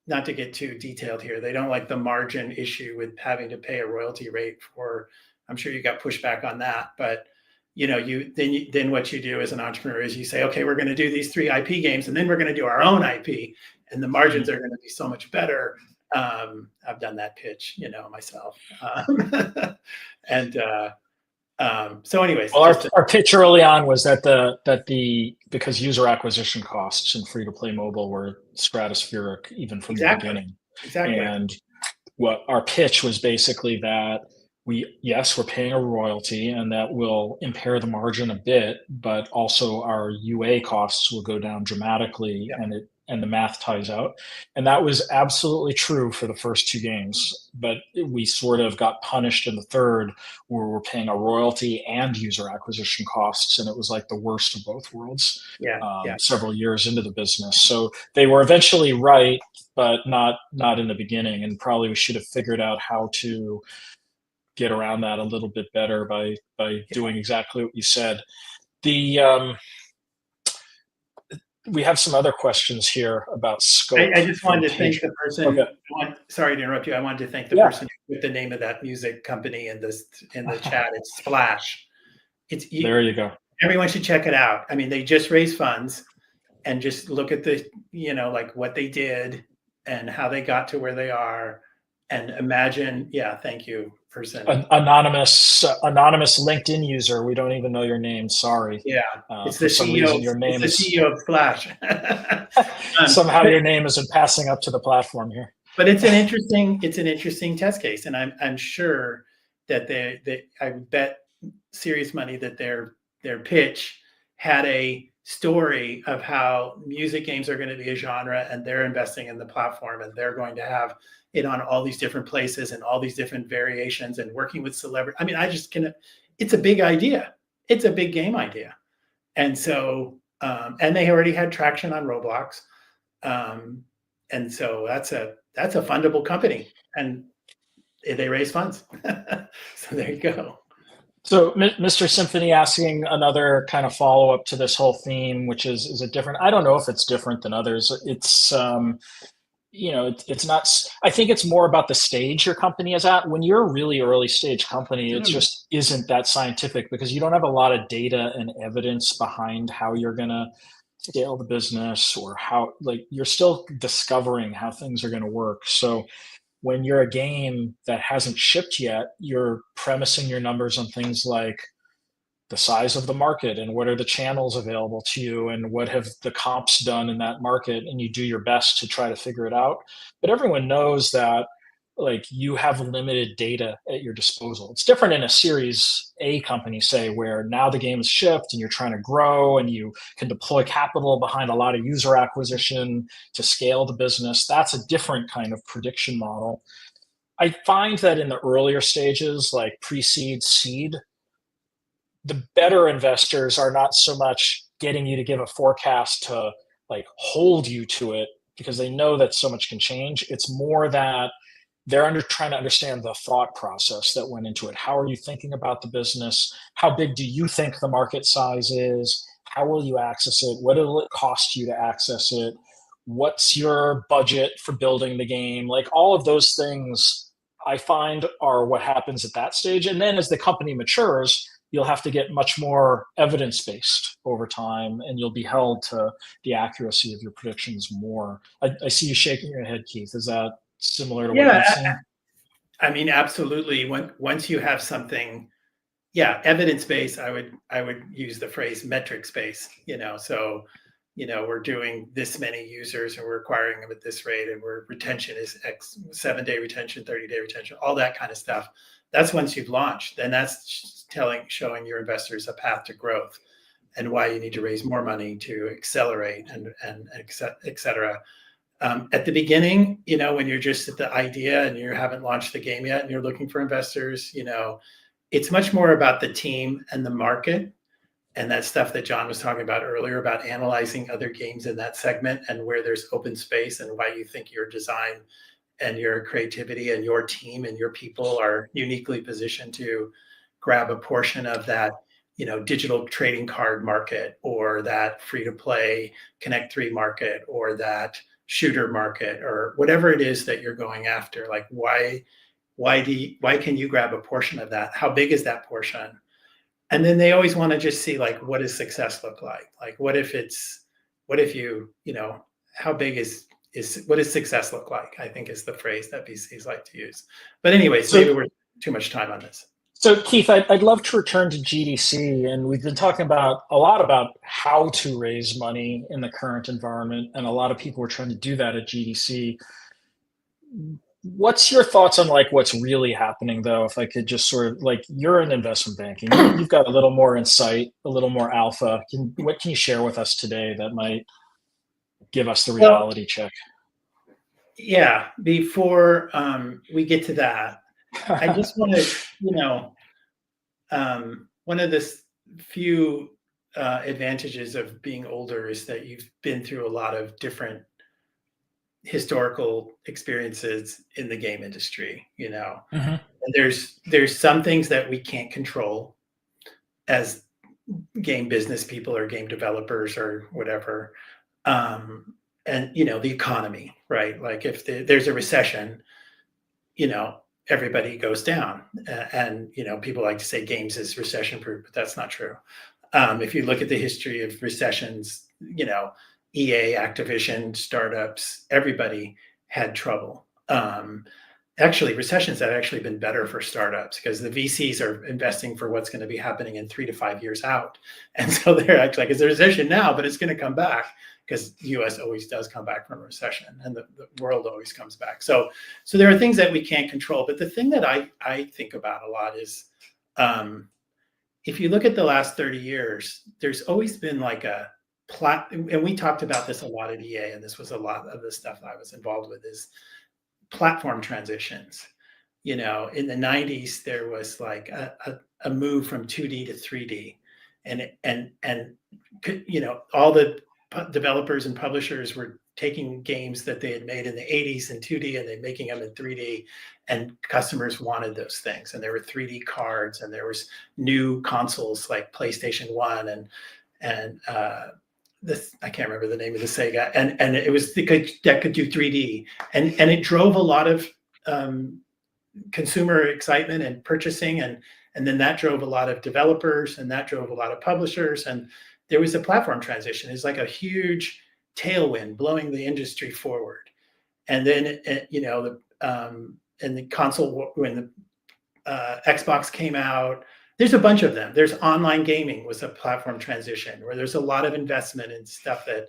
not to get too detailed here, they don't like the margin issue with having to pay a royalty rate for. I'm sure you got pushback on that, but then what you do as an entrepreneur is you say, okay, we're going to do these 3 IP games, and then we're going to do our own IP, and the margins are going to be so much better. I've done that pitch, myself. So anyways, well, our pitch early on was that because user acquisition costs in free to play mobile were stratospheric even from the beginning. Exactly. And what our pitch was basically that we're paying a royalty, and that will impair the margin a bit, but also our UA costs will go down dramatically, and the math ties out. And that was absolutely true for the first 2 games. But we sort of got punished in the third, where we're paying a royalty and user acquisition costs. And it was like the worst of both worlds several years into the business. So they were eventually right, but not in the beginning. And probably we should have figured out how to get around that a little bit better by doing exactly what you said. We have some other questions here about scope. I just wanted to thank the person. Okay. Sorry to interrupt you. I wanted to thank the person with the name of that music company in the chat. It's Splash. There you go. Everyone should check it out. I mean, they just raised funds, and just look at the, like what they did and how they got to where they are, and imagine. Yeah, thank you, person. Anonymous LinkedIn user. We don't even know your name. Sorry. Yeah, it's the CEO. Your name it's the CEO of Splash. Somehow your name isn't passing up to the platform here. But it's an interesting test case, and I'm sure that I would bet serious money that their pitch had a story of how music games are going to be a genre, and they're investing in the platform, and they're going to have it on all these different places and all these different variations, and working with celebrities. I mean, it's a big idea. It's a big game idea. And so, and they already had traction on Roblox. And so that's a fundable company, and they raise funds. So there you go. So Mr. Symphony asking another kind of follow-up to this whole theme, which is it different? I don't know if it's different than others. It's, it's not, I think it's more about the stage your company is at. When you're a really early stage company, it just isn't that scientific, because you don't have a lot of data and evidence behind how you're going to scale the business, or how, like, you're still discovering how things are going to work. So when you're a game that hasn't shipped yet, you're premising your numbers on things like the size of the market, and what are the channels available to you, and what have the comps done in that market, and you do your best to try to figure it out. But everyone knows that, like, you have limited data at your disposal. It's different in a Series A company, say, where now the game is shipped and you're trying to grow, and you can deploy capital behind a lot of user acquisition to scale the business. That's a different kind of prediction model. I find that in the earlier stages, like pre-seed, seed, the better investors are not so much getting you to give a forecast to, like, hold you to it, because they know that so much can change. It's more that they're trying to understand the thought process that went into it. How are you thinking about the business? How big do you think the market size is? How will you access it? What will it cost you to access it? What's your budget for building the game? Like, all of those things, I find, are what happens at that stage. And then as the company matures, you'll have to get much more evidence-based over time, and you'll be held to the accuracy of your predictions more. I see you shaking your head, Keith. Is that similar to what you've seen? I mean, absolutely. Once you have something, evidence-based, I would use the phrase metrics-based, so, we're doing this many users, and we're acquiring them at this rate, and retention is X, 7-day retention, 30-day retention, all that kind of stuff. That's once you've launched. Then that's showing your investors a path to growth, and why you need to raise more money to accelerate, and et cetera. At the beginning, when you're just at the idea and you haven't launched the game yet, and you're looking for investors, it's much more about the team and the market, and that stuff that Jon was talking about earlier, about analyzing other games in that segment, and where there's open space, and why you think your design and your creativity and your team and your people are uniquely positioned to grab a portion of that, digital trading card market, or that free-to-play Connect 3 market, or that shooter market, or whatever it is that you're going after. Like, why can you grab a portion of that? How big is that portion? And then they always want to just see, like, what does success look like? Like, what if how big what does success look like? I think is the phrase that VCs like to use. But anyways, maybe we're too much time on this. So Keith, I'd love to return to GDC, and we've been talking a lot about how to raise money in the current environment, and a lot of people are trying to do that at GDC. What's your thoughts on, like, what's really happening, though? If I could just sort of, like, you're in investment banking, you've got a little more insight, a little more alpha. What can you share with us today that might give us the reality check. Yeah, before we get to that, I just want to, one of the few advantages of being older is that you've been through a lot of different historical experiences in the game industry, And there's some things that we can't control as game business people or game developers or whatever. And the economy, right? Like if there's a recession, everybody goes down. And people like to say games is recession proof, but that's not true. If you look at the history of recessions, EA, Activision, startups, everybody had trouble. Actually, recessions have actually been better for startups because the VCs are investing for what's going to be happening in 3 to 5 years out. And so they're actually like, it's a recession now, but it's going to come back because the US always does come back from a recession and the world always comes back. So there are things that we can't control. But the thing that I think about a lot is if you look at the last 30 years, there's always been like and we talked about this a lot at EA, and this was a lot of the stuff I was involved with, is platform transitions. In the 90s, there was like a move from 2D to 3D, and all the developers and publishers were taking games that they had made in the 80s in 2D and they're making them in 3D, and customers wanted those things. And there were 3D cards, and there was new consoles like PlayStation 1 and this, I can't remember the name of the Sega, and it was that could do 3D, and it drove a lot of consumer excitement and purchasing, and then that drove a lot of developers, and that drove a lot of publishers, and there was a platform transition. It's like a huge tailwind blowing the industry forward. And then in the console, when the Xbox came out, there's a bunch of them. There's online gaming was a platform transition where there's a lot of investment in stuff that,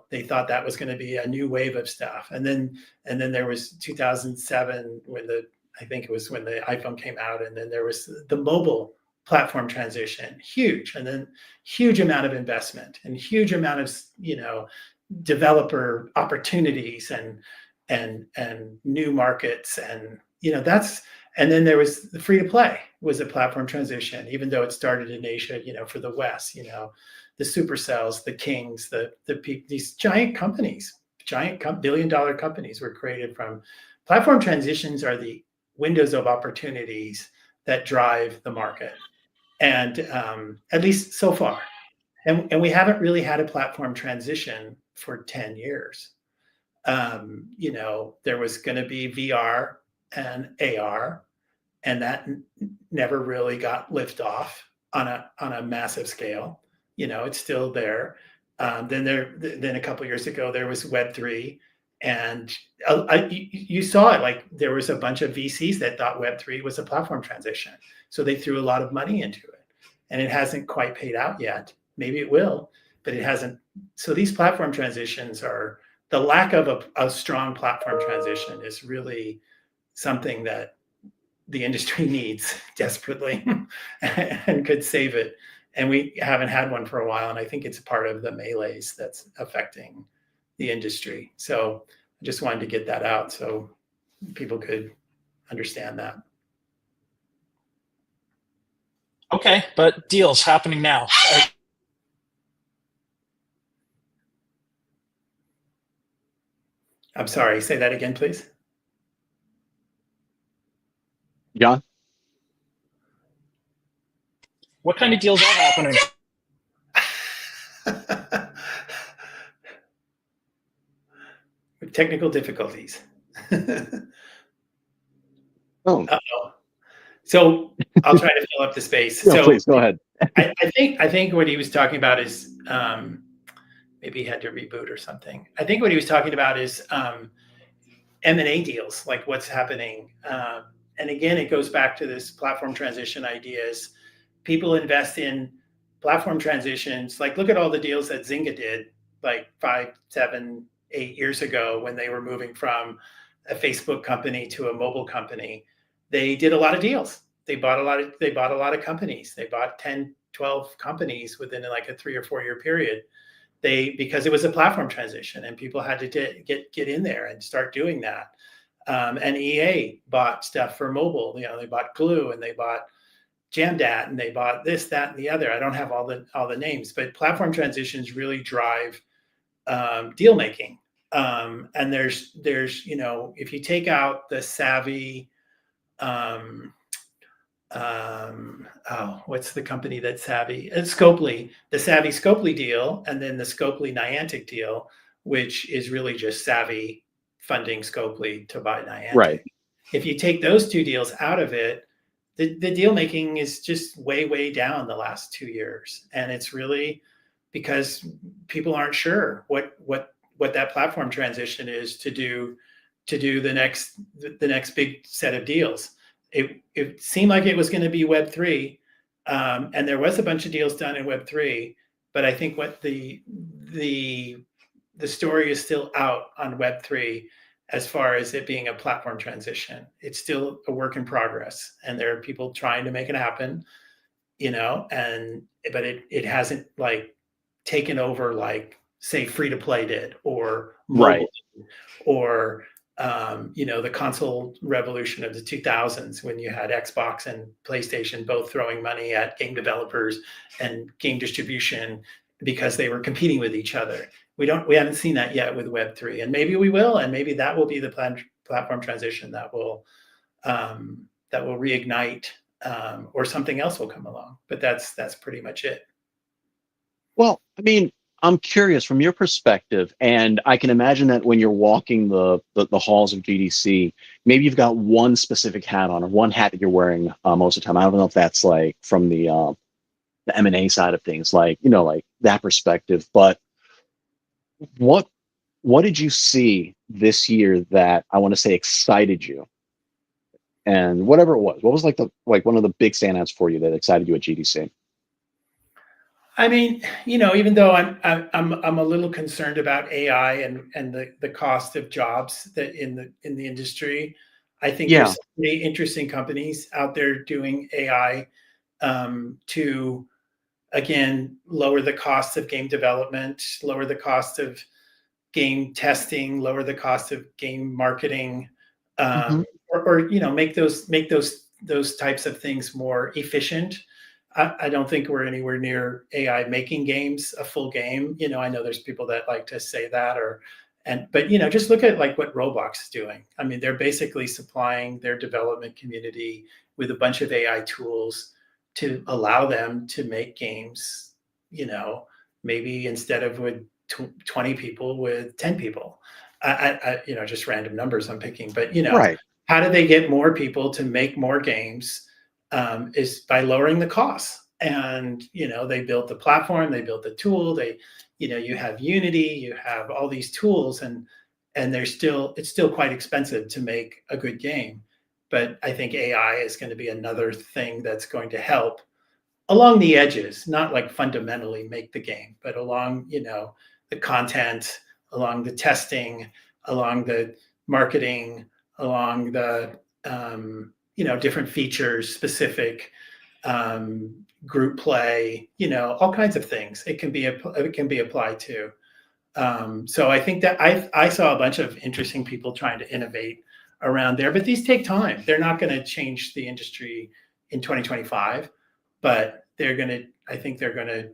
they thought that was going to be a new wave of stuff. And then there was 2007 I think it was when the iPhone came out, and then there was the mobile platform transition, huge, and then huge amount of investment and huge amount of, developer opportunities and new markets, and and then there was the free to play was a platform transition, even though it started in Asia, for the West, the Supercells, the Kings, these giant companies, billion-dollar companies were created from platform transitions. Are the windows of opportunities that drive the market, and at least so far. And we haven't really had a platform transition for 10 years. There was going to be VR and AR, and that never really got lift off on a massive scale. It's still there. Then a couple of years ago, there was Web3, and you saw it. Like there was a bunch of VCs that thought Web3 was a platform transition, so they threw a lot of money into it, and it hasn't quite paid out yet. Maybe it will, but it hasn't. So these platform transitions are the lack of a strong platform transition is really something that the industry needs desperately and could save it. And we haven't had one for a while. And I think it's part of the melees that's affecting the industry. So I just wanted to get that out so people could understand that. Okay, but deals happening now. I'm sorry, say that again, please. Jon? What kind of deals are happening? With technical difficulties. Oh. Uh-oh. So I'll try to fill up the space. No, so please go ahead. I think what he was talking about is maybe he had to reboot or something. I think what he was talking about is M&A deals, like what's happening. And again, it goes back to this platform transition ideas. People invest in platform transitions. Like look at all the deals that Zynga did like 5, 7, 8 years ago when they were moving from a Facebook company to a mobile company. They did a lot of deals. They bought a lot of companies. They bought 10, 12 companies within like a 3 or 4 year period. because it was a platform transition and people had to get in there and start doing that. And EA bought stuff for mobile. They bought Glue and they bought Jamdat and they bought this, that, and the other. I don't have all the names, but platform transitions really drive deal making. And there's if you take out the savvy, what's the company that's savvy? It's Scopely, the savvy Scopely deal, and then the Scopely Niantic deal, which is really just savvy funding Scopely to buy Niantic. Right. If you take those two deals out of it, the deal making is just way down the last 2 years, and it's really because people aren't sure what that platform transition is to do the next big set of deals. It seemed like it was going to be Web3, and there was a bunch of deals done in Web3, but I think what the story is still out on Web3 as far as it being a platform transition. It's still a work in progress, and there are people trying to make it happen, but it hasn't like taken over like say free to play did or mobile Right. did, or the console revolution of the 2000s when you had Xbox and PlayStation both throwing money at game developers and game distribution because they were competing with each other. We haven't seen that yet with Web3, and maybe we will, and maybe that will be the platform transition that will reignite, or something else will come along. But that's pretty much it. Well, I mean, I'm curious from your perspective, and I can imagine that when you're walking the halls of GDC, maybe you've got one specific hat on, or one hat that you're wearing most of the time. I don't know if that's like from the M&A side of things, like that perspective. But what did you see this year that I want to say excited you? And whatever it was, what was like one of the big standouts for you that excited you at GDC? I mean, even though I'm a little concerned about AI and the cost of jobs that in the industry, I think there's so many interesting companies out there doing AI to again lower the cost of game development, lower the cost of game testing, lower the cost of game marketing, or make those types of things more efficient. I don't think we're anywhere near AI making games a full game. I know there's people that like to say that, but just look at like what Roblox is doing. I mean, they're basically supplying their development community with a bunch of AI tools to allow them to make games, maybe instead of with 20 people, with 10 people. I just random numbers I'm picking, but right. How do they get more people to make more games? Is by lowering the costs. And they built the platform, they built the tool, you have Unity, you have all these tools, and it's still quite expensive to make a good game. But I think AI is going to be another thing that's going to help along the edges, not like fundamentally make the game, but along the content, along the testing, along the marketing, along the different features, specific group play, all kinds of things. It can be applied to. So I think that I saw a bunch of interesting people trying to innovate around there, but these take time. They're not going to change the industry in 2025, but I think they're going to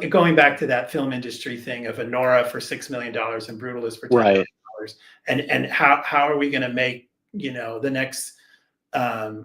going back to that film industry thing of Anora for $6 million and Brutalist for $10 million. And how are we going to make the next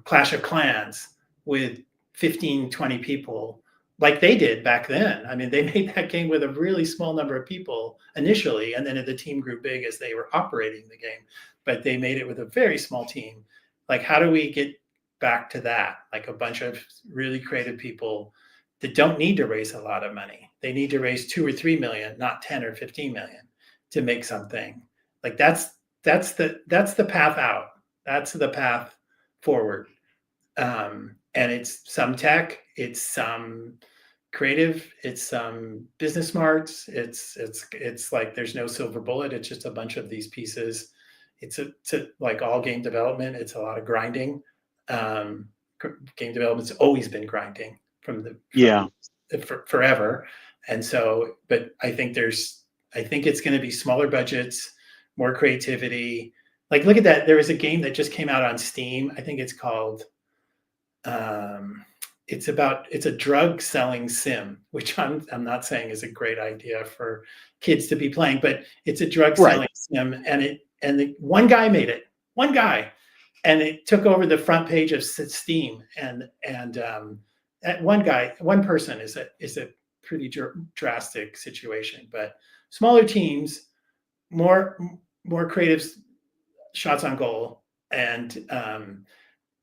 Clash of Clans with 15, 20 people like they did back then? I mean, they made that game with a really small number of people initially, and then the team grew big as they were operating the game, but they made it with a very small team. Like, how do we get back to that? Like a bunch of really creative people that don't need to raise a lot of money. They need to raise 2 or 3 million, not 10 or 15 million to make something. Like that's the path out. That's the path forward. And it's some tech, it's some creative, it's some business smarts. It's like there's no silver bullet. It's just a bunch of these pieces. It's like all game development. It's a lot of grinding. Game development's always been grinding from forever. And so, but I think it's going to be smaller budgets, more creativity. Like, look at that. There was a game that just came out on Steam. I think it's called, it's a drug selling sim, which I'm not saying is a great idea for kids to be playing, but it's a drug selling sim, and one guy made it, and it took over the front page of Steam, and one person is a pretty drastic situation. But smaller teams, more creative shots on goal, and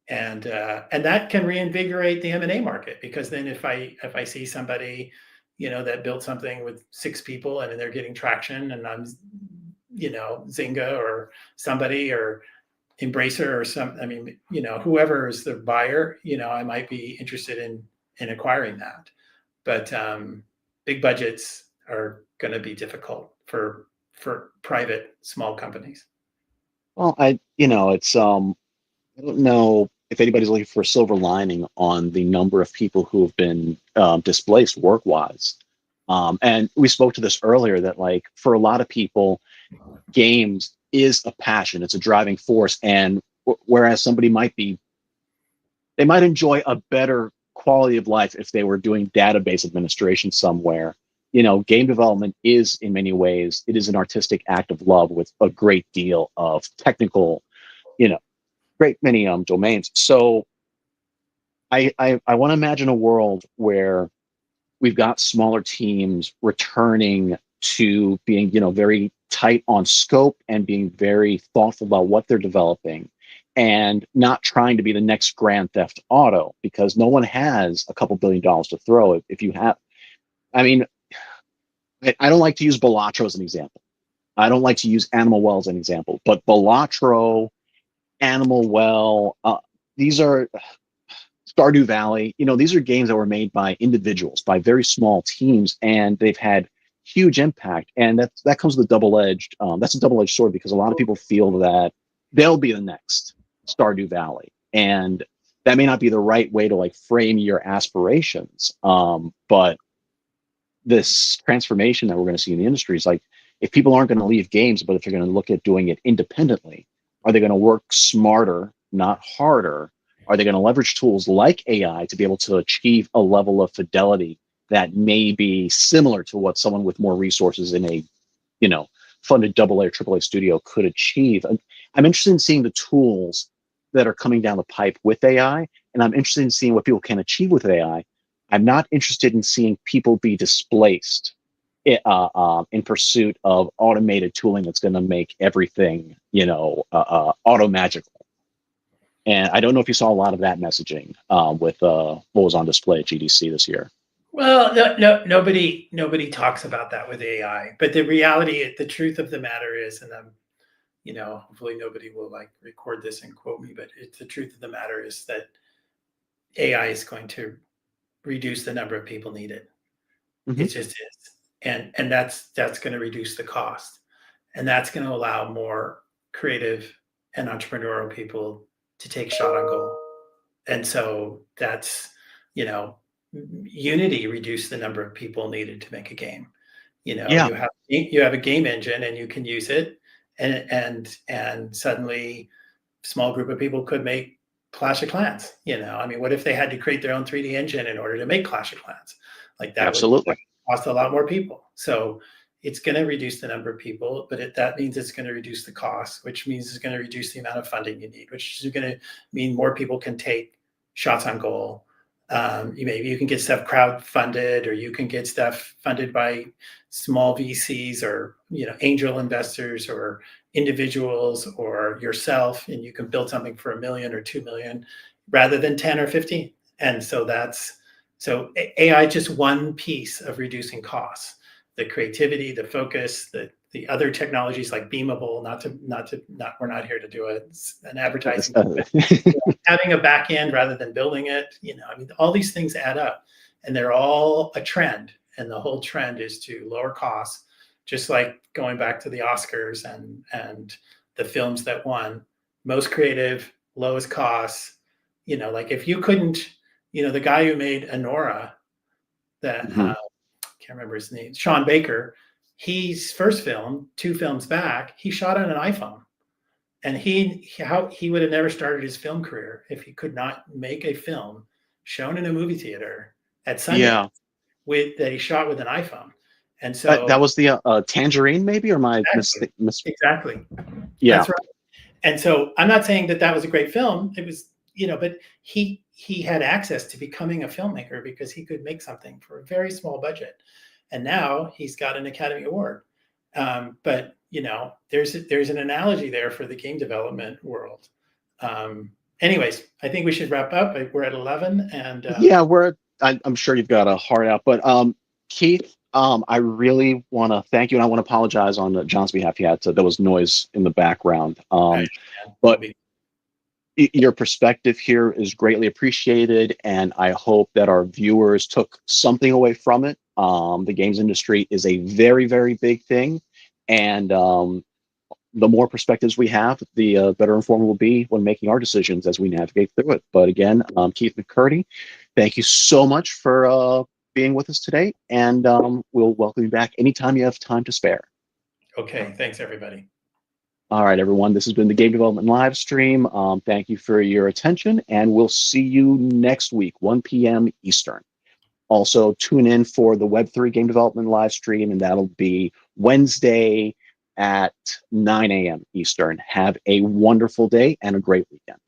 that can reinvigorate the M&A market, because then if I see somebody, that built something with 6 people and they're getting traction, and I'm, Zynga or somebody or Embracer or whoever is the buyer, I might be interested in acquiring that. But big budgets are going to be difficult for private small companies. Well, it's I don't know if anybody's looking for a silver lining on the number of people who have been displaced work-wise. And we spoke to this earlier, that like for a lot of people, games is a passion, it's a driving force. And whereas somebody they might enjoy a better quality of life if they were doing database administration somewhere. Game development is, in many ways, it is an artistic act of love with a great deal of technical, great many domains. So I want to imagine a world where we've got smaller teams returning to being, very tight on scope and being very thoughtful about what they're developing, and not trying to be the next Grand Theft Auto, because no one has a couple $1 billion to throw. If you have, I don't like to use Balatro as an example. I don't like to use Animal Well as an example, but Balatro, Animal Well, these are Stardew Valley. These are games that were made by individuals, by very small teams, and they've had huge impact. And that comes with a double-edged. That's a double-edged sword, because a lot of people feel that they'll be the next Stardew Valley, and that may not be the right way to like frame your aspirations. But this transformation that we're going to see in the industry is like, if people aren't going to leave games, but if they're going to look at doing it independently, are they going to work smarter, not harder? Are they going to leverage tools like AI to be able to achieve a level of fidelity that may be similar to what someone with more resources in a, funded AA or AAA studio could achieve? I'm interested in seeing the tools that are coming down the pipe with AI, and I'm interested in seeing what people can achieve with AI. I'm not interested in seeing people be displaced in pursuit of automated tooling that's going to make everything, auto magical. And I don't know if you saw a lot of that messaging with what was on display at GDC this year. Well, nobody talks about that with AI. But the reality, the truth of the matter is, and hopefully nobody will like record this and quote me, but the truth of the matter is that AI is going to reduce the number of people needed. Mm-hmm. It just is. And that's going to reduce the cost. And that's going to allow more creative and entrepreneurial people to take shot on goal. And so that's, Unity reduced the number of people needed to make a game. You have a game engine and you can use it, and suddenly small group of people could make Clash of Clans. What if they had to create their own 3D engine in order to make Clash of Clans? Like that Absolutely. would cost a lot more people. So it's going to reduce the number of people, but that means it's going to reduce the cost, which means it's going to reduce the amount of funding you need, which is going to mean more people can take shots on goal. You can get stuff crowd-funded, or you can get stuff funded by small VCs or angel investors or individuals or yourself, and you can build something for $1 million or $2 million rather than 10 or 15. And so AI just one piece of reducing costs. The creativity, the focus, the other technologies like Beamable, we're not here to do an advertising. Having a back end rather than building it, all these things add up, and they're all a trend. And the whole trend is to lower costs, just like going back to the Oscars and the films that won most creative, lowest costs. Like if you couldn't, the guy who made Anora, that can't remember his name, Sean Baker. His first film, 2 films back, he shot on an iPhone, and he would have never started his film career if he could not make a film shown in a movie theater at Sundance that he shot with an iPhone. And so that was the Tangerine, maybe, or my exactly. Yeah, that's right. And so I'm not saying that was a great film. It was, but he had access to becoming a filmmaker because he could make something for a very small budget. And now he's got an Academy Award. But there's an analogy there for the game development world. Anyways, I think we should wrap up. We're at 11, and I'm sure you've got a heart out, but Keith, I really want to thank you, and I want to apologize on John's behalf. There was noise in the background, but your perspective here is greatly appreciated, and I hope that our viewers took something away from it. The games industry is a very, very big thing, and the more perspectives we have, the better informed we'll be when making our decisions as we navigate through it. But again, Keith McCurdy, thank you so much for being with us today, and we'll welcome you back anytime you have time to spare. Okay, thanks everybody. All right, everyone, this has been the Game Development Live Stream. Thank you for your attention, and we'll see you next week, 1 p.m. Eastern. Also, tune in for the Web3 Game Development Live Stream, and that'll be Wednesday at 9 a.m. Eastern. Have a wonderful day and a great weekend.